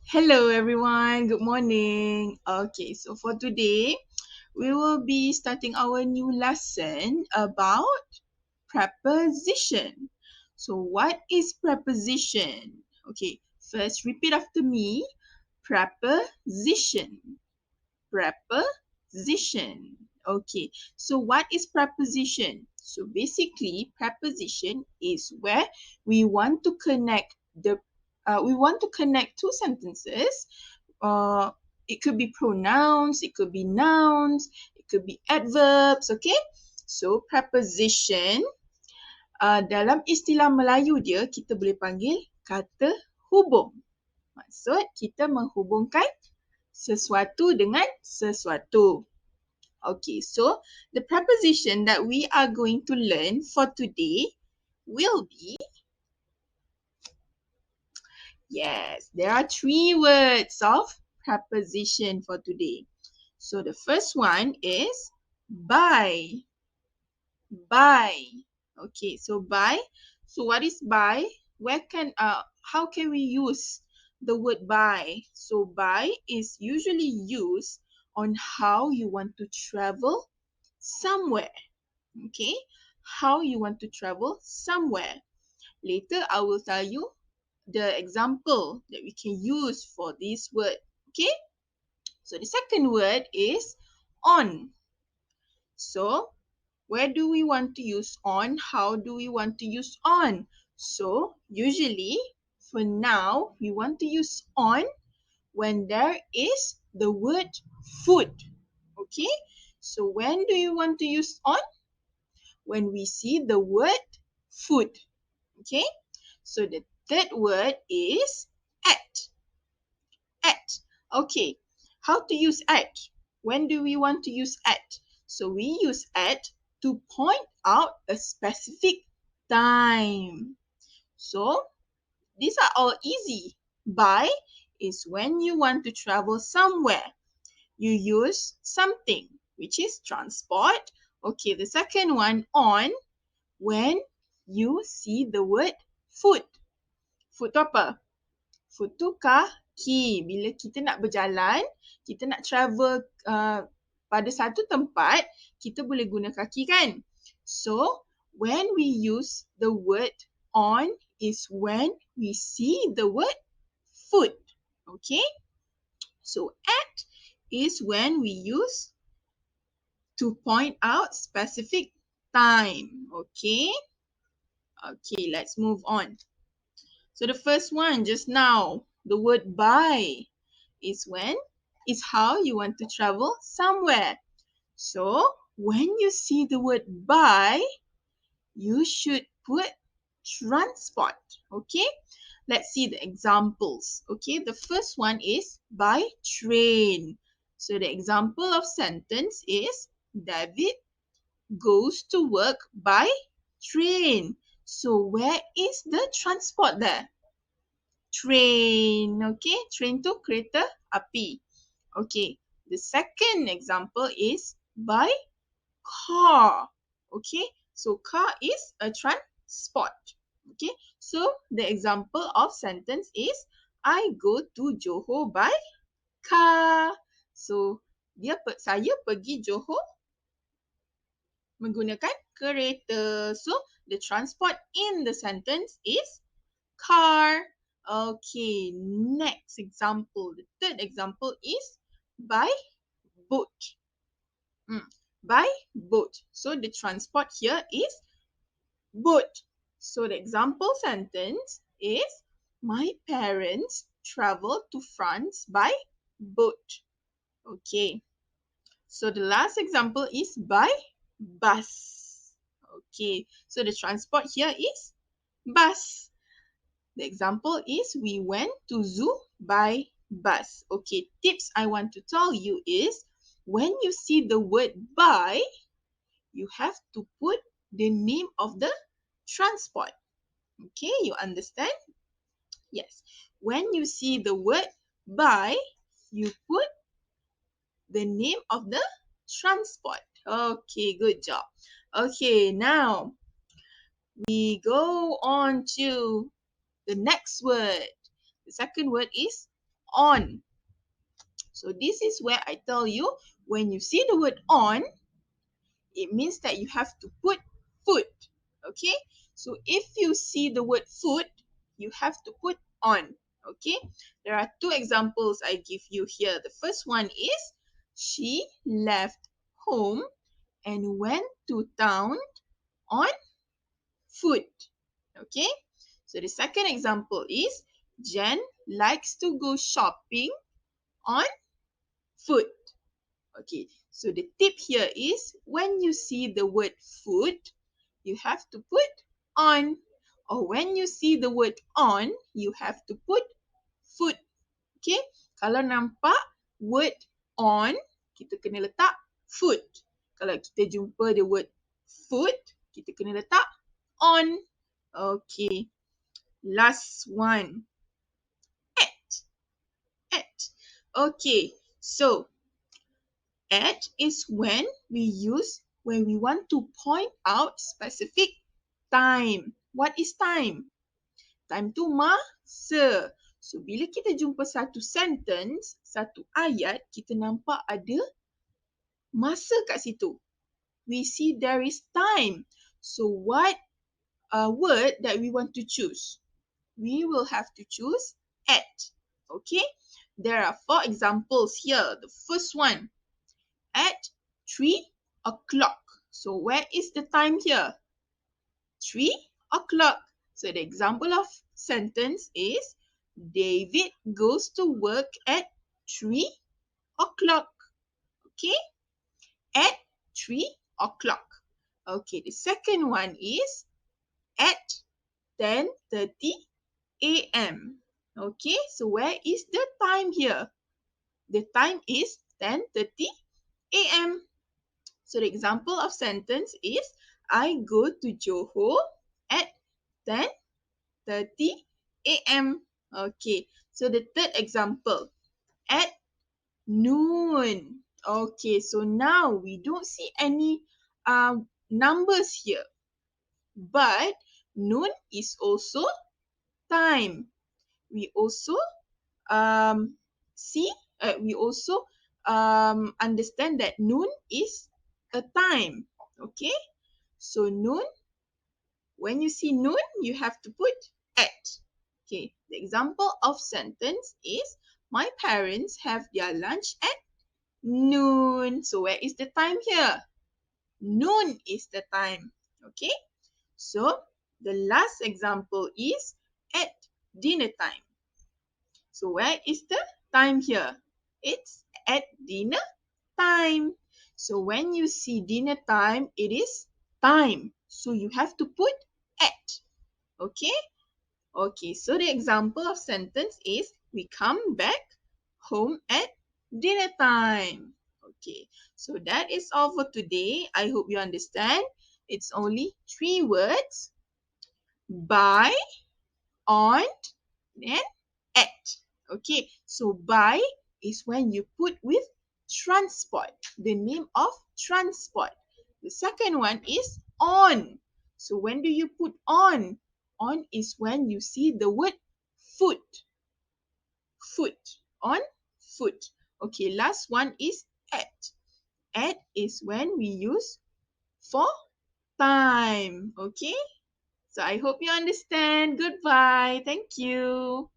Hello everyone, good morning. Okay, so for today, we will be starting our new lesson about preposition. So what is preposition? Okay, first repeat after me. Preposition. Preposition. Okay, so what is preposition? So basically, preposition is where we want to connect two sentences. Uh, it could be pronouns, it could be nouns, it could be adverbs. Okay, so preposition dalam istilah Melayu dia kita boleh panggil kata hubung. Maksud kita menghubungkan sesuatu dengan sesuatu. Okay, so the preposition that we are going to learn for today will be, yes, there are 3 words of preposition for today. So the first one is by. By. Okay, so by. So what is by? How can we use the word by? So by is usually used on how you want to travel somewhere. Okay, how you want to travel somewhere. Later, I will tell you the example that we can use for this word. Okay, so the second word is on. So where do we want to use on? How do we want to use on? So usually, for now, we want to use on when there is the word food. Okay, so when do you want to use on? When we see the word food. Okay, so the third word is at. At. Okay, how to use at? When do we want to use at? So we use at to point out a specific time. So these are all easy. By is when you want to travel somewhere. You use something, which is transport. Okay, the second one, on, when you see the word food. Food tu apa? Food tu kaki. Bila kita nak berjalan, kita nak travel pada satu tempat, kita boleh guna kaki kan? So, when we use the word on is when we see the word food. Okay? So, at is when we use to point out specific time. Okay? Okay, let's move on. So the first one just now, the word by is how you want to travel somewhere. So when you see the word by, you should put transport. Okay, let's see the examples. Okay, the first one is by train. So the example of sentence is David goes to work by train. So where is the transport there? Train. Okay, train tu kereta api. Okay, the second example is by car. Okay, so car is a transport. Okay, so the example of sentence is I go to Johor by car. So saya pergi Johor menggunakan kereta. So the transport in the sentence is car. Okay, next example. The third example is by boat. By boat. So the transport here is boat. So the example sentence is my parents traveled to France by boat. Okay. So the last example is by bus. Okay. So the transport here is bus. The example is we went to zoo by bus. Okay, tips I want to tell you is when you see the word by, you have to put the name of the transport. Okay, you understand? Yes. When you see the word by, you put the name of the transport. Okay, good job. Okay, now we go on to the next word. The second word is on. So this is where I tell you, when you see the word on, it means that you have to put foot. Okay? So if you see the word foot, you have to put on. Okay? There are two examples I give you here. The first one is, she left home and went to town on foot. Okay? So the second example is, Jen likes to go shopping on foot. Okay, so the tip here is, when you see the word foot, you have to put on. Or when you see the word on, you have to put foot. Okay, kalau nampak word on, kita kena letak foot. Kalau kita jumpa the word foot, kita kena letak on. Okay, last one. At. Okay, so at is when we want to point out specific time. What is time? Time tu masa. So bila kita jumpa satu sentence, satu ayat, kita nampak ada masa kat situ. We see there is time. So what word that we want to choose? We will have to choose at. Okay? There are 4 examples here. The first one, at 3 o'clock. So where is the time here? 3 o'clock. So the example of sentence is, David goes to work at 3 o'clock. Okay? At 3 o'clock. Okay, the second one is at 10:30 a.m. Okay, so where is the time here? The time is 10:30 a.m. So the example of sentence is, I go to Johor at 10:30 a.m. Okay, so the third example, at noon. Okay, so now we don't see any numbers here, but noon is also time. We also understand that noon is a time. Okay, so noon, when you see noon, you have to put at. Okay, the example of sentence is, my parents have their lunch at noon. So where is the time here? Noon is the time. Okay, so the last example is at dinner time. So where is the time here? It's at dinner time. So when you see dinner time, it is time. So you have to put at. Okay? Okay, so the example of sentence is, we come back home at dinner time. Okay, so that is all for today. I hope you understand. It's only 3 words. By, on, and at. Okay, so by is when you put with transport, the name of transport. The second one is on. So when do you put on? On is when you see the word foot. Foot. On, foot. Okay, last one is at. At is when we use for time. Okay, so I hope you understand. Goodbye. Thank you.